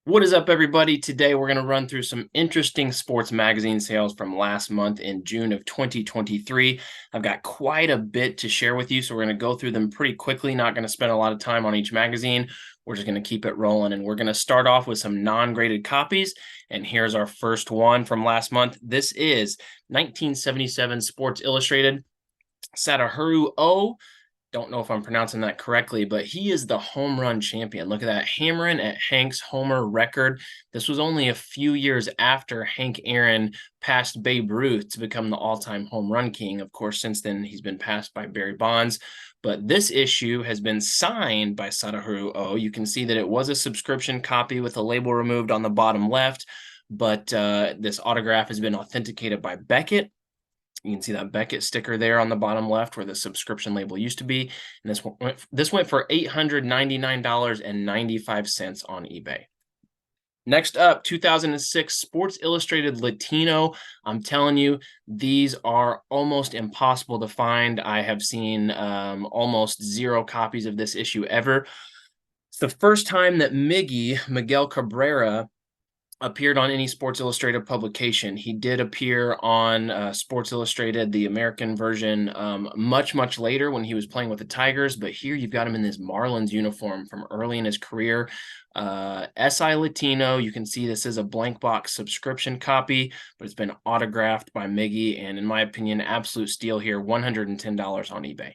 What is up, everybody? Today, we're going to run through some interesting sports magazine sales from last month in June of 2023. I've got quite a bit to share with you, so we're going to go through them pretty quickly. Not going to spend a lot of time on each magazine. We're just going to keep it rolling, and we're going to start off with some non-graded copies. And here's our first one from last month. This is 1977 Sports Illustrated, Sadaharu O. Don't know if I'm pronouncing that correctly, but he is the home run champion. Look at that, hammering at Hank's homer record. This was only a few years after Hank Aaron passed Babe Ruth to become the all-time home run king. Of course, since then, he's been passed by Barry Bonds. But this issue has been signed by Sadaharu O. You can see that it was a subscription copy with the label removed on the bottom left, but this autograph has been authenticated by Beckett. You can see that Beckett sticker there on the bottom left where the subscription label used to be. And this went for $899.95 on eBay. Next up, 2006 Sports Illustrated Latino. I'm telling you, these are almost impossible to find. I have seen almost zero copies of this issue ever. It's the first time that Miguel Cabrera, appeared on any Sports Illustrated publication. He did appear on Sports Illustrated, the American version, much later when he was playing with the Tigers. But here you've got him in this Marlins uniform from early in his career. SI Latino, you can see this is a blank box subscription copy, but it's been autographed by Miggy. And in my opinion, absolute steal here, $110 on eBay.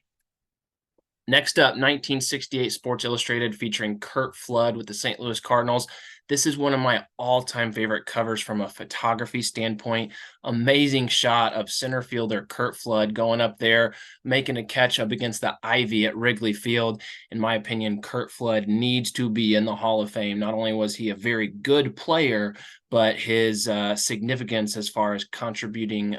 Next up, 1968 Sports Illustrated featuring Curt Flood with the St. Louis Cardinals. This is one of my all-time favorite covers from a photography standpoint. Amazing shot of center fielder Curt Flood going up there, making a catch up against the ivy at Wrigley Field. In my opinion, Curt Flood needs to be in the Hall of Fame. Not only was he a very good player, but his significance as far as contributing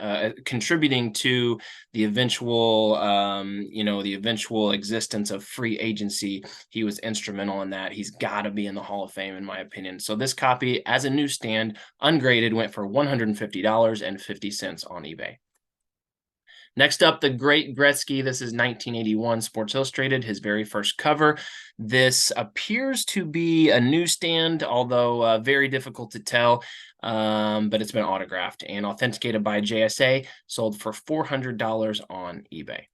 to the eventual, the eventual existence of free agency. He was instrumental in that. He's got to be in the Hall of Fame, in my opinion. So this copy, as a newsstand, ungraded, went for $150.50 on eBay. Next up, the great Gretzky. This is 1981 Sports Illustrated, his very first cover. This appears to be a newsstand, although very difficult to tell, but it's been autographed and authenticated by JSA, sold for $400 on eBay.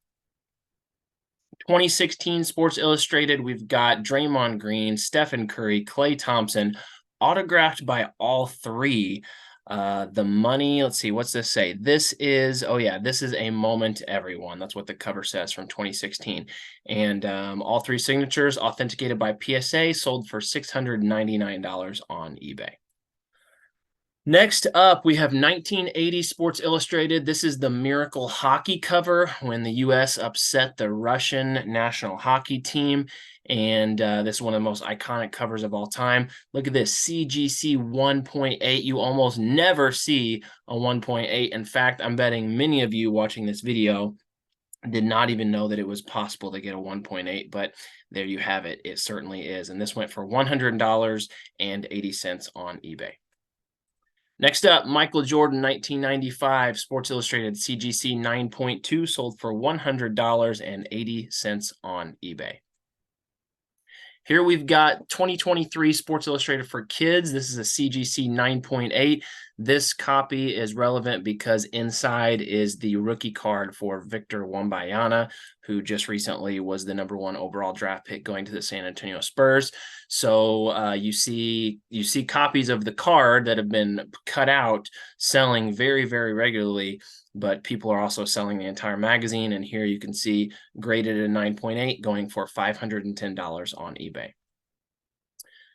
2016 Sports Illustrated, we've got Draymond Green, Stephen Curry, Klay Thompson, autographed by all three. The money, let's see, what's this say? This is, oh yeah, this is a moment, everyone. That's what the cover says from 2016. And all three signatures authenticated by PSA, sold for $699 on eBay. Next up, we have 1980 Sports Illustrated. This is the Miracle Hockey cover when the U.S. upset the Russian national hockey team. And this is one of the most iconic covers of all time. Look at this, CGC 1.8. You almost never see a 1.8. In fact, I'm betting many of you watching this video did not even know that it was possible to get a 1.8, but there you have it. It certainly is. And this went for $100.80 on eBay. Next up, Michael Jordan, 1995, Sports Illustrated CGC 9.2, sold for $100.80 on eBay. Here we've got 2023 Sports Illustrated for Kids. This is a CGC 9.8. This copy is relevant because inside is the rookie card for Victor Wembanyama, who just recently was the #1 overall draft pick going to the San Antonio Spurs. So you see copies of the card that have been cut out selling very regularly, but people are also selling the entire magazine. And here you can see graded at 9.8 going for $510 on eBay.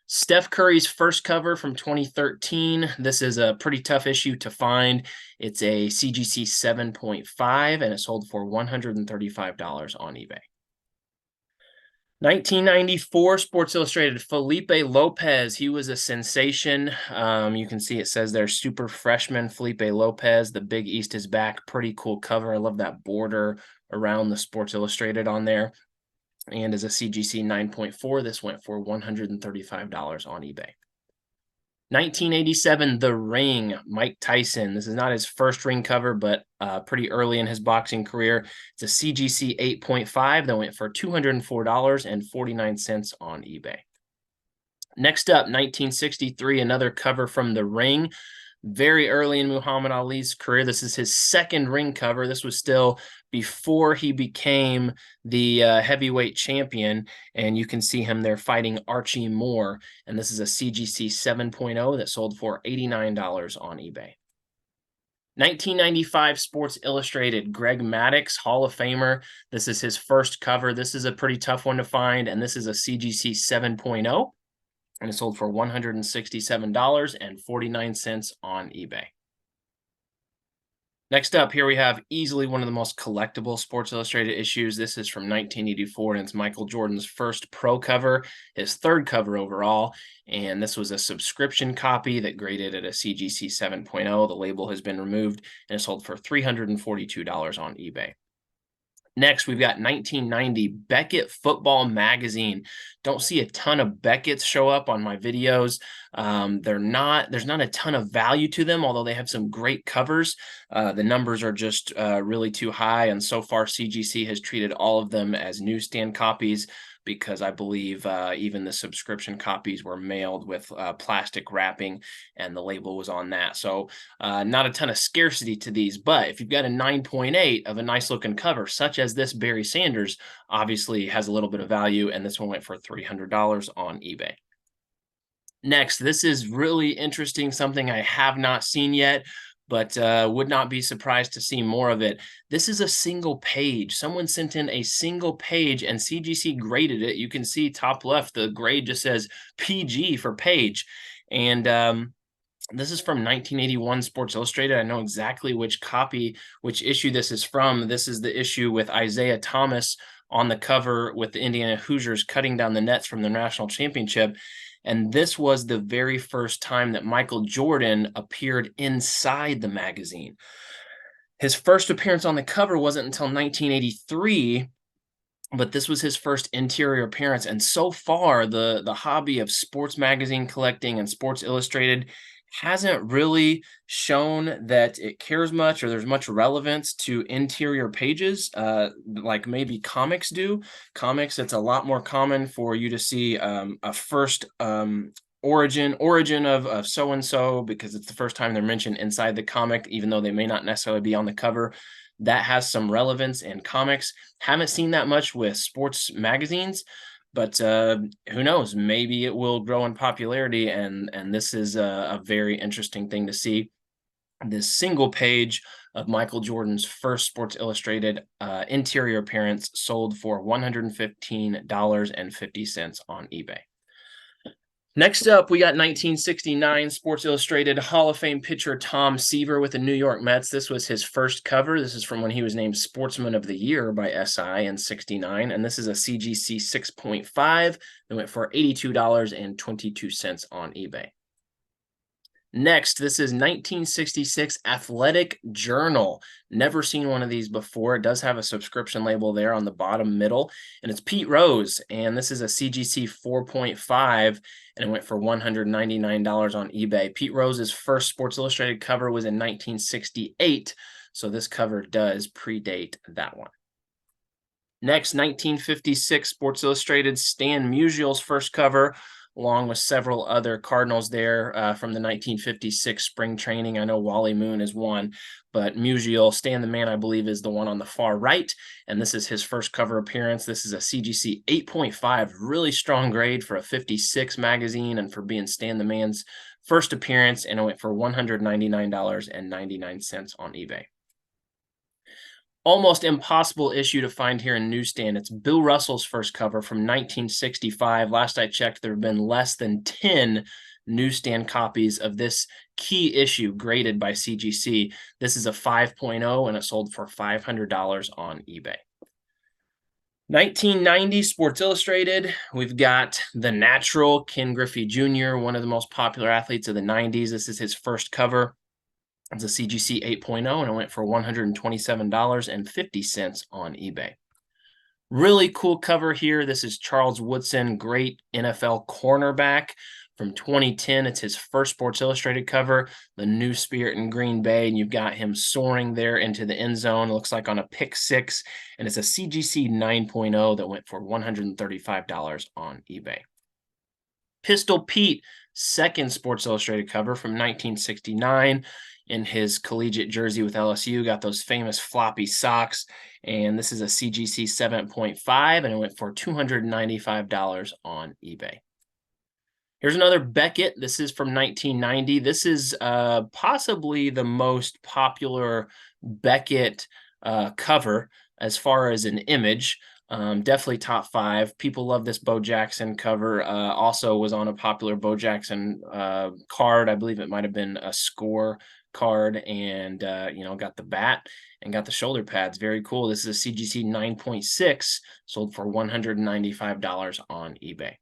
Steph Curry's first cover from 2013. This is a pretty tough issue to find. It's a CGC 7.5 and it sold for $135 on eBay. 1994 Sports Illustrated, Felipe Lopez. He was a sensation. You can see it says there, super freshman Felipe Lopez. The Big East is back. Pretty cool cover. I love that border around the Sports Illustrated on there. And as a CGC 9.4, this went for $135 on eBay. 1987, The Ring, Mike Tyson. This is not his first ring cover, but pretty early in his boxing career. It's a CGC 8.5 that went for $204.49 on eBay. Next up, 1963, another cover from the ring. Very early in Muhammad Ali's career. This is his second ring cover. This was still before he became the heavyweight champion. And you can see him there fighting Archie Moore. And this is a CGC 7.0 that sold for $89 on eBay. 1995 Sports Illustrated, Greg Maddux, Hall of Famer. This is his first cover. This is a pretty tough one to find, and this is a CGC 7.0, and it sold for $167.49 on eBay. Next up, here we have easily one of the most collectible Sports Illustrated issues. This is from 1984, and it's Michael Jordan's first pro cover, his third cover overall. And this was a subscription copy that graded at a CGC 7.0. The label has been removed, and it sold for $342 on eBay. Next, we've got 1990 Beckett Football Magazine. Don't see a ton of Beckett's show up on my videos. There's not a ton of value to them, although they have some great covers. The numbers are just really too high, and so far CGC has treated all of them as newsstand copies, because I believe even the subscription copies were mailed with plastic wrapping, and the label was on that. So not a ton of scarcity to these, but if you've got a 9.8 of a nice looking cover, such as this Barry Sanders, obviously has a little bit of value, and this one went for $300 on eBay. Next, this is really interesting, something I have not seen yet, but would not be surprised to see more of it. This is a single page. Someone sent in a single page, and CGC graded it. You can see top left, the grade just says PG for page. And this is from 1981 Sports Illustrated. I know exactly which issue this is from. This is the issue with Isaiah Thomas on the cover with the Indiana Hoosiers cutting down the nets from the national championship. And this was the very first time that Michael Jordan appeared inside the magazine. His first appearance on the cover wasn't until 1983, but this was his first interior appearance. And so far, the hobby of sports magazine collecting and Sports Illustrated hasn't really shown that it cares much, or there's much relevance to interior pages, like maybe comics do. Comics, it's a lot more common for you to see a first origin of so-and-so, because it's the first time they're mentioned inside the comic, even though they may not necessarily be on the cover. That has some relevance in comics. Haven't seen that much with sports magazines, but who knows? Maybe it will grow in popularity, and this is a very interesting thing to see. This single page of Michael Jordan's first Sports Illustrated interior appearance sold for $115.50 on eBay. Next up, we got 1969 Sports Illustrated Hall of Fame pitcher Tom Seaver with the New York Mets. This was his first cover. This is from when he was named Sportsman of the Year by SI in '69, and this is a CGC 6.5 that went for $82.22 on eBay. Next, this is 1966 Athletic Journal. Never seen one of these before. It does have a subscription label there on the bottom middle, and it's Pete Rose, and this is a CGC 4.5, and it went for $199 on eBay. Pete Rose's first Sports Illustrated cover was in 1968, so this cover does predate that one. Next, 1956 Sports Illustrated Stan Musial's first cover, along with several other Cardinals there from the 1956 spring training. I know Wally Moon is one, but Musial, Stan the Man, I believe, is the one on the far right, and this is his first cover appearance. This is a CGC 8.5, really strong grade for a 56 magazine and for being Stan the Man's first appearance, and it went for $199.99 on eBay. Almost impossible issue to find here in newsstand. It's Bill Russell's first cover from 1965. Last I checked, there have been less than 10 newsstand copies of this key issue graded by CGC. This is a 5.0, and it sold for $500 on eBay. 1990 Sports Illustrated, we've got The Natural, Ken Griffey Jr., one of the most popular athletes of the 90s. This is his first cover. It's a CGC 8.0, and it went for $127.50 on eBay. Really cool cover here. This is Charles Woodson, great NFL cornerback from 2010. It's his first Sports Illustrated cover, the new Spirit in Green Bay, and you've got him soaring there into the end zone. It looks like on a pick six, and it's a CGC 9.0 that went for $135 on eBay. Pistol Pete, second Sports Illustrated cover from 1969 in his collegiate jersey with LSU. Got those famous floppy socks. And this is a CGC 7.5, and it went for $295 on eBay. Here's another Beckett. This is from 1990. This is possibly the most popular Beckett cover as far as an image. Definitely top 5. People love this Bo Jackson cover. Also was on a popular Bo Jackson card. I believe it might have been a score card, and got the bat and got the shoulder pads. Very cool. This is a CGC 9.6, sold for $195 on eBay.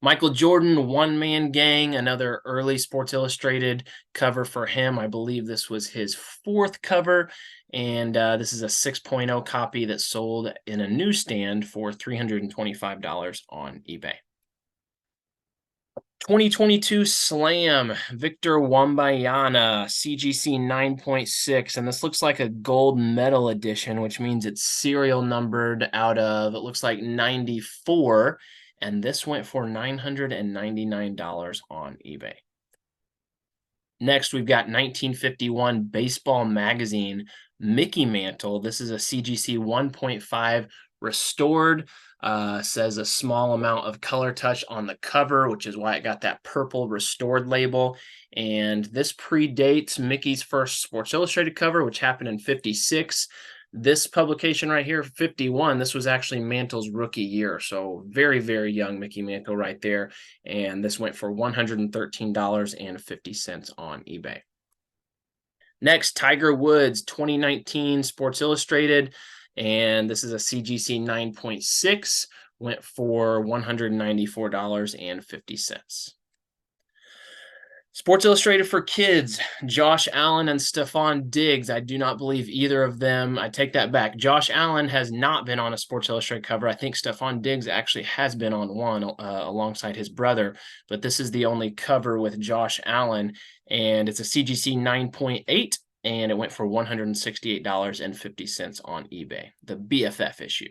Michael Jordan, One Man Gang, another early Sports Illustrated cover for him. I believe this was his 4th cover, and this is a 6.0 copy that sold in a newsstand for $325 on eBay. 2022 Slam, Victor Wembanyama, CGC 9.6, and this looks like a gold medal edition, which means it's serial numbered out of, it looks like 94, and this went for $999 on eBay. Next, we've got 1951 Baseball Magazine, Mickey Mantle. This is a CGC 1.5 restored. Says a small amount of color touch on the cover, which is why it got that purple restored label. And this predates Mickey's first Sports Illustrated cover, which happened in 56. This publication right here, 51, this was actually Mantle's rookie year. So very, very young Mickey Mantle right there. And this went for $113.50 on eBay. Next, Tiger Woods, 2019 Sports Illustrated. And this is a CGC 9.6, went for $194.50. Sports Illustrated for kids, Josh Allen and Stephon Diggs. I do not believe either of them. I take that back. Josh Allen has not been on a Sports Illustrated cover. I think Stephon Diggs actually has been on one alongside his brother, but this is the only cover with Josh Allen, and it's a CGC 9.8, and it went for $168.50 on eBay, the BFF issue.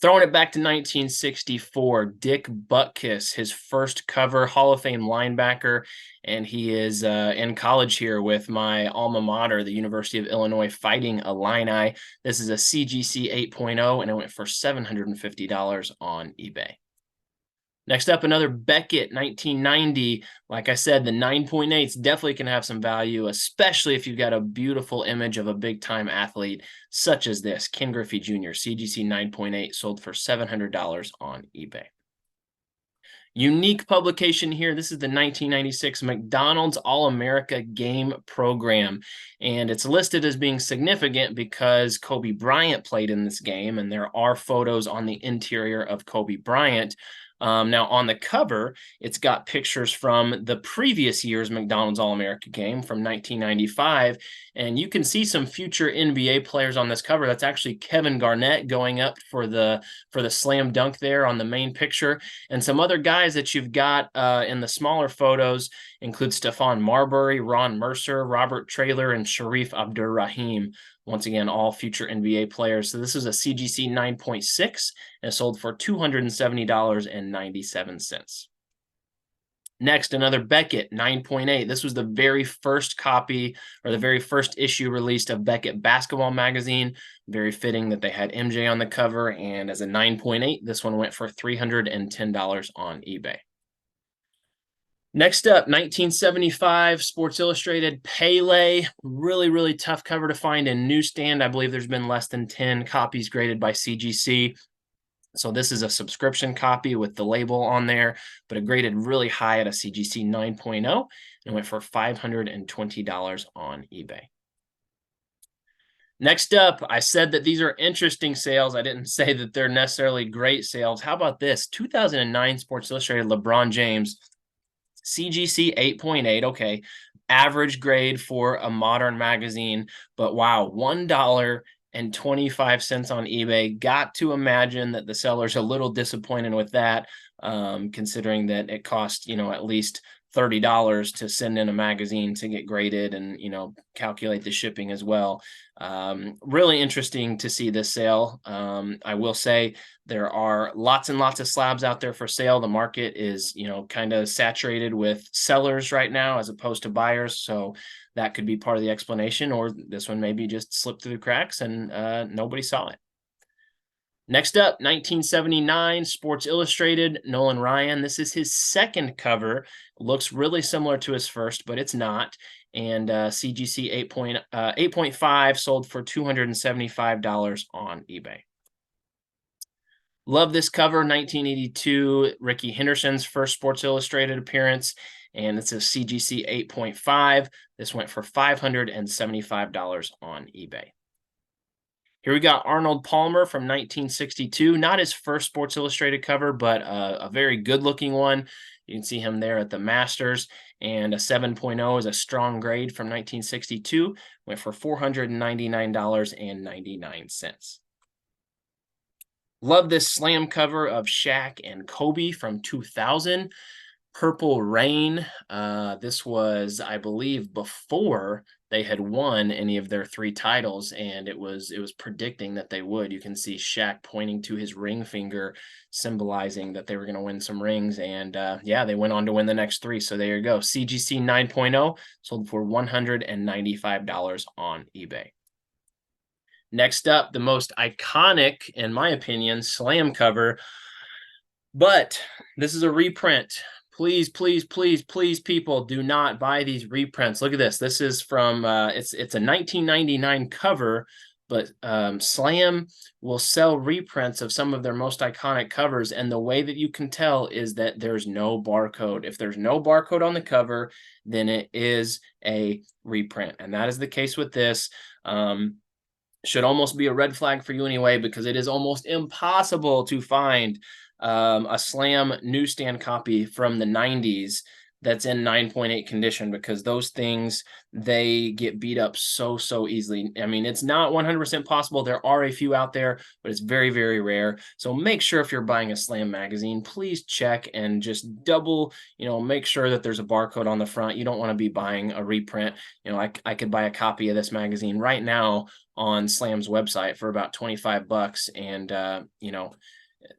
Throwing it back to 1964, Dick Butkus, his first cover, Hall of Fame linebacker, and he is in college here with my alma mater, the University of Illinois Fighting Illini. This is a CGC 8.0, and it went for $750 on eBay. Next up, another Beckett, 1990. Like I said, the 9.8s definitely can have some value, especially if you've got a beautiful image of a big-time athlete, such as this, Ken Griffey Jr., CGC 9.8, sold for $700 on eBay. Unique publication here. This is the 1996 McDonald's All-America Game Program, and it's listed as being significant because Kobe Bryant played in this game, and there are photos on the interior of Kobe Bryant. Now, on the cover, it's got pictures from the previous year's McDonald's All-America game from 1995, and you can see some future NBA players on this cover. That's actually Kevin Garnett going up for the slam dunk there on the main picture, and some other guys that you've got in the smaller photos include Stephon Marbury, Ron Mercer, Robert Traylor, and Sharif Abdur-Rahim. Once again, all future NBA players. So this is a CGC 9.6 and sold for $270.97. Next, another Beckett 9.8. This was the very first copy or the very first issue released of Beckett Basketball Magazine. Very fitting that they had MJ on the cover. And as a 9.8, this one went for $310 on eBay. Next up, 1975 Sports Illustrated Pele. Really, really tough cover to find in newsstand. I believe there's been less than 10 copies graded by CGC. So this is a subscription copy with the label on there, but it graded really high at a CGC 9.0 and went for $520 on eBay. Next up, I said that these are interesting sales. I didn't say that they're necessarily great sales. How about this? 2009 Sports Illustrated LeBron James, CGC 8.8, okay, average grade for a modern magazine, but wow, $1.25 on eBay. Got to imagine that the seller's a little disappointed with that, considering that it cost, at least $30 to send in a magazine to get graded and, calculate the shipping as well. Really interesting to see this sale. I will say there are lots and lots of slabs out there for sale. The market is, kind of saturated with sellers right now as opposed to buyers. So that could be part of the explanation, or this one maybe just slipped through the cracks and nobody saw it. Next up, 1979, Sports Illustrated, Nolan Ryan. This is his second cover. Looks really similar to his first, but it's not. And CGC 8.5 sold for $275 on eBay. Love this cover, 1982, Ricky Henderson's first Sports Illustrated appearance, and it's a CGC 8.5. This went for $575 on eBay. Here we got Arnold Palmer from 1962. Not his first Sports Illustrated cover, but a very good-looking one. You can see him there at the Masters. And a 7.0 is a strong grade from 1962. Went for $499.99. Love this slam cover of Shaq and Kobe from 2000. Purple Rain. This was, I believe, before they had won any of their 3 titles, and it was predicting that they would. You can see Shaq pointing to his ring finger, symbolizing that they were going to win some rings. And yeah, they went on to win the next 3. So there you go. CGC 9.0 sold for $195 on eBay. Next up, the most iconic, in my opinion, slam cover. But this is a reprint. Please, please, please, please, people, do not buy these reprints. Look at this. This is from, it's a 1999 cover, but Slam will sell reprints of some of their most iconic covers, and the way that you can tell is that there's no barcode. If there's no barcode on the cover, then it is a reprint, and that is the case with this. Should almost be a red flag for you anyway, because it is almost impossible to find a Slam newsstand copy from the 90s that's in 9.8 condition, because those things, they get beat up so easily. I mean, it's not 100% possible. There are a few out there, but it's very, very rare. So make sure if you're buying a Slam magazine, please check and just double, make sure that there's a barcode on the front. You don't want to be buying a reprint. I could buy a copy of this magazine right now on Slam's website for about 25 bucks, and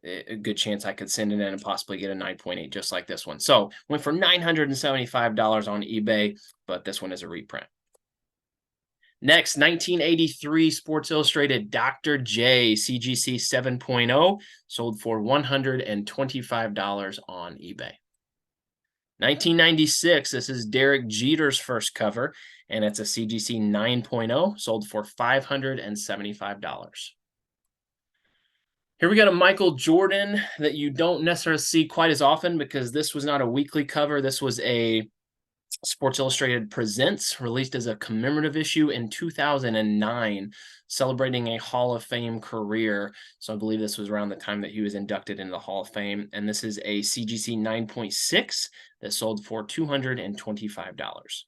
a good chance I could send it in and possibly get a 9.8 just like this one. So went for $975 on eBay, but this one is a reprint. Next, 1983 Sports Illustrated Dr. J CGC 7.0 sold for $125 on eBay. 1996, this is Derek Jeter's first cover, and it's a CGC 9.0, sold for $575. Here we got a Michael Jordan that you don't necessarily see quite as often, because this was not a weekly cover. This was a Sports Illustrated Presents, released as a commemorative issue in 2009, celebrating a Hall of Fame career. So I believe this was around the time that he was inducted into the Hall of Fame. And this is a CGC 9.6 that sold for $225.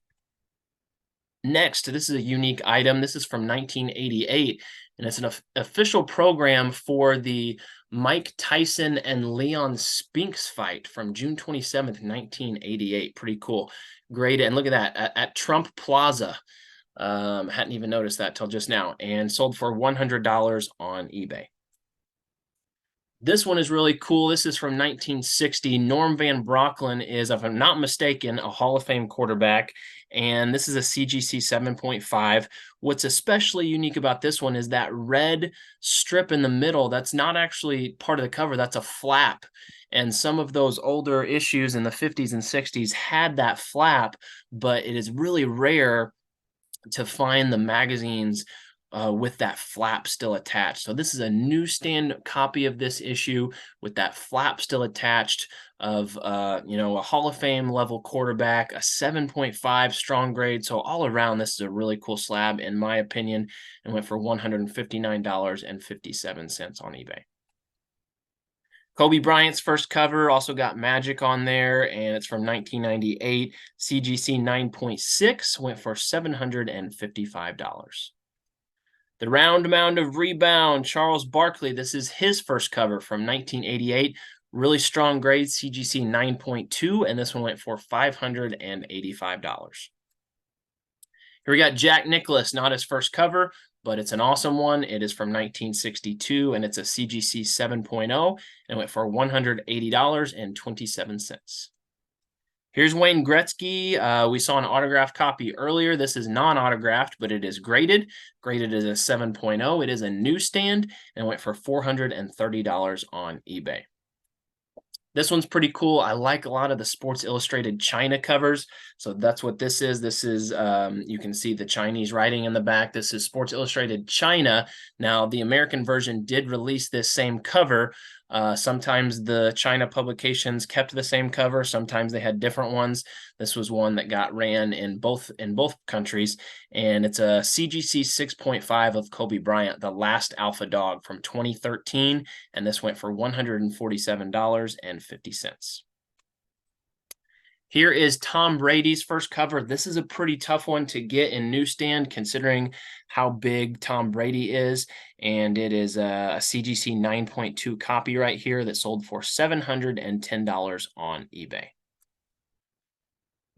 Next, this is a unique item. This is from 1988, and it's an official program for the Mike Tyson and Leon Spinks fight from June 27th, 1988. Pretty cool. Great. And look at that, at Trump Plaza. Hadn't even noticed that till just now, and sold for $100 on eBay. This one is really cool. This is from 1960. Norm Van Brocklin is, if I'm not mistaken, a Hall of Fame quarterback, and this is a CGC 7.5. What's especially unique about this one is that red strip in the middle. That's not actually part of the cover. That's a flap, and some of those older issues in the 50s and 60s had that flap, but it is really rare to find the magazines with that flap still attached. So this is a newsstand copy of this issue with that flap still attached, of a Hall of Fame level quarterback, a 7.5 strong grade. So all around, this is a really cool slab, in my opinion, and went for $159.57 on eBay. Kobe Bryant's first cover also got Magic on there, and it's from 1998. CGC 9.6 went for $755. The Round Mound of Rebound, Charles Barkley. This is his first cover from 1988. Really strong grade, CGC 9.2, and this one went for $585. Here we got Jack Nicklaus, not his first cover, but it's an awesome one. It is from 1962, and it's a CGC 7.0, and it went for $180.27. Here's Wayne Gretzky. We saw an autographed copy earlier. This is non-autographed, but it is graded. Graded as a 7.0. It is a newsstand and went for $430 on eBay. This one's pretty cool. I like a lot of the Sports Illustrated China covers. So that's what this is. This is, you can see the Chinese writing in the back. This is Sports Illustrated China. Now, the American version did release this same cover. Sometimes the China publications kept the same cover. Sometimes they had different ones. This was one that got ran in both countries, and it's a CGC 6.5 of Kobe Bryant, the last alpha dog from 2013, and this went for $147.50. Here is Tom Brady's first cover. This is a pretty tough one to get in newsstand considering how big Tom Brady is. And it is a CGC 9.2 copy right here that sold for $710 on eBay.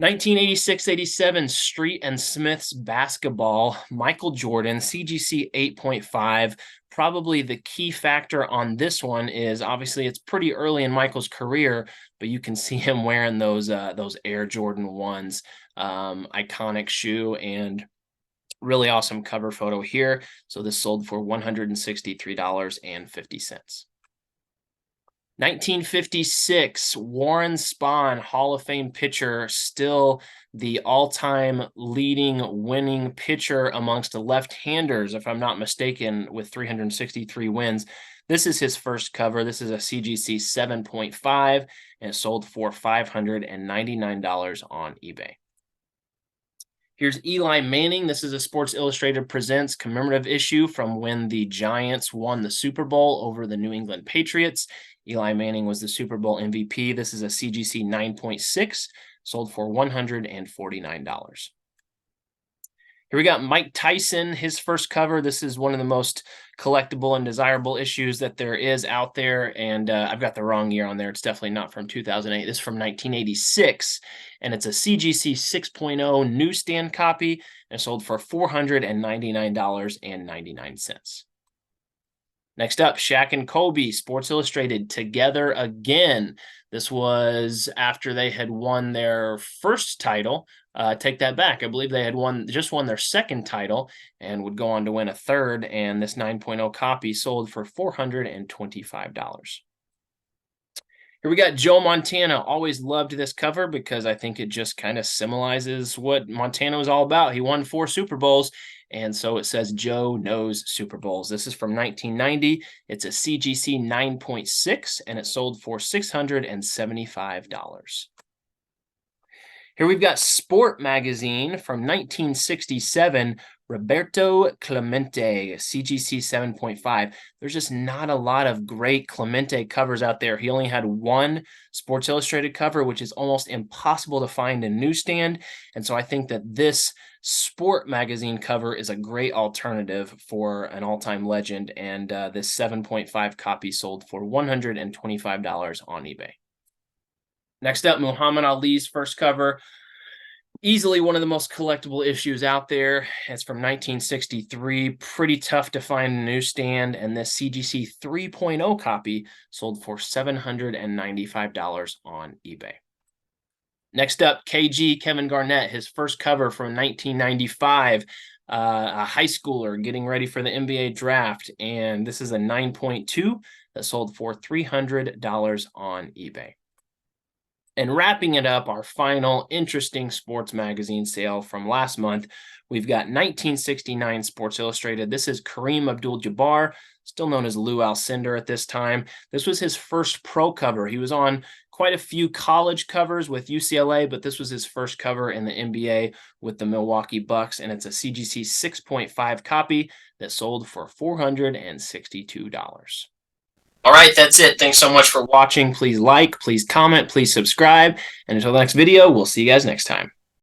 1986-87 Street and Smith's basketball, Michael Jordan, CGC 8.5. Probably the key factor on this one is obviously it's pretty early in Michael's career, but you can see him wearing those Air Jordan 1s, iconic shoe, and really awesome cover photo here. So this sold for $163.50. 1956, Warren Spahn, Hall of Fame pitcher, still the all-time leading winning pitcher amongst left-handers, if I'm not mistaken, with 363 wins. This is his first cover. This is a CGC 7.5, and it sold for $599 on eBay. Here's Eli Manning. This is a Sports Illustrated Presents commemorative issue from when the Giants won the Super Bowl over the New England Patriots. Eli Manning was the Super Bowl MVP. This is a CGC 9.6, sold for $149. Here we got Mike Tyson, his first cover. This is one of the most collectible and desirable issues that there is out there. And I've got the wrong year on there. It's definitely not from 2008. This is from 1986. And it's a CGC 6.0 newsstand copy. And sold for $499.99. Next up, Shaq and Kobe, Sports Illustrated, Together Again. This was after they had won their first title. Take that back. I believe they had just won their second title and would go on to win a third, and this 9.0 copy sold for $425. Here we got Joe Montana. Always loved this cover because I think it just kind of symbolizes what Montana was all about. He won 4 Super Bowls, and so it says Joe knows Super Bowls. This is from 1990. It's a CGC 9.6, and it sold for $675. Here we've got Sport Magazine from 1967, Roberto Clemente, CGC 7.5. There's just not a lot of great Clemente covers out there. He only had one Sports Illustrated cover, which is almost impossible to find in newsstand. And so I think that this Sport Magazine cover is a great alternative for an all-time legend. And this 7.5 copy sold for $125 on eBay. Next up, Muhammad Ali's first cover. Easily one of the most collectible issues out there. It's from 1963. Pretty tough to find in a newsstand. And this CGC 3.0 copy sold for $795 on eBay. Next up, KG, Kevin Garnett, his first cover from 1995. A high schooler getting ready for the NBA draft. And this is a 9.2 that sold for $300 on eBay. And wrapping it up, our final interesting sports magazine sale from last month, we've got 1969 Sports Illustrated. This is Kareem Abdul-Jabbar, still known as Lou Alcindor at this time. This was his first pro cover. He was on quite a few college covers with UCLA, but this was his first cover in the NBA with the Milwaukee Bucks, and it's a CGC 6.5 copy that sold for $462. All right, that's it. Thanks so much for watching. Please like, please comment, please subscribe. And until the next video, we'll see you guys next time.